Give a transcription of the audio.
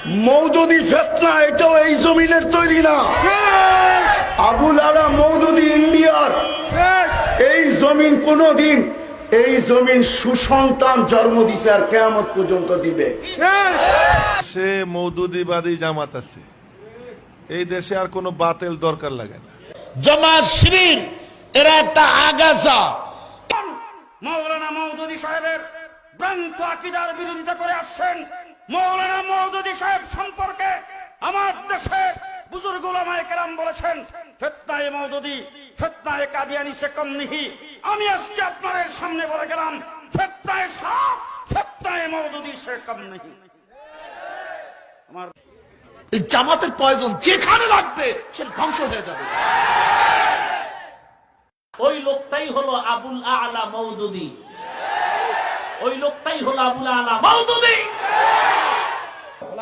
মওদুদি ফিতনা এটাও এই জমিনের তৈরি না। আবুল আলা মওদুদি ইন্ডিয়ার। এই জমিন কোনদিন, এই জমিন সুসন্তান জন্ম দিছে আর কিয়ামত পর্যন্ত দিবে। সে মওদুদিবাদী জামাত আছে, এই দেশে আর কোনো বাতিল দরকার লাগে না। জামাত শিবির এরা একটা আগাছা। মাওলানা মওদুদি সাহেবের ভ্রান্ত আকীদার বিরোধিতা করে আসছেন। মাওলানা মওদুদি সাহেব সম্পর্কে আমার দেশে বুজুর্গ উলামায়ে কেরাম বলেছেন, ফিতনায়ে মওদুদি ফিতনায়ে কাদিয়ানী সে কম নেহি। আমি আজকে আপনাদের সামনে বলে গেলাম, ফিতনায়ে সাপ ফিতনায়ে মওদুদি সে কম নেহি। আমার এই জামাতের পয়জন যেখানে লাগবে সে ধ্বংস হয়ে যাবে। ওই লোকটাই হলো আবুল আলা মওদুদি, ওই লোকটাই হলো আবুল আলা মওদুদি।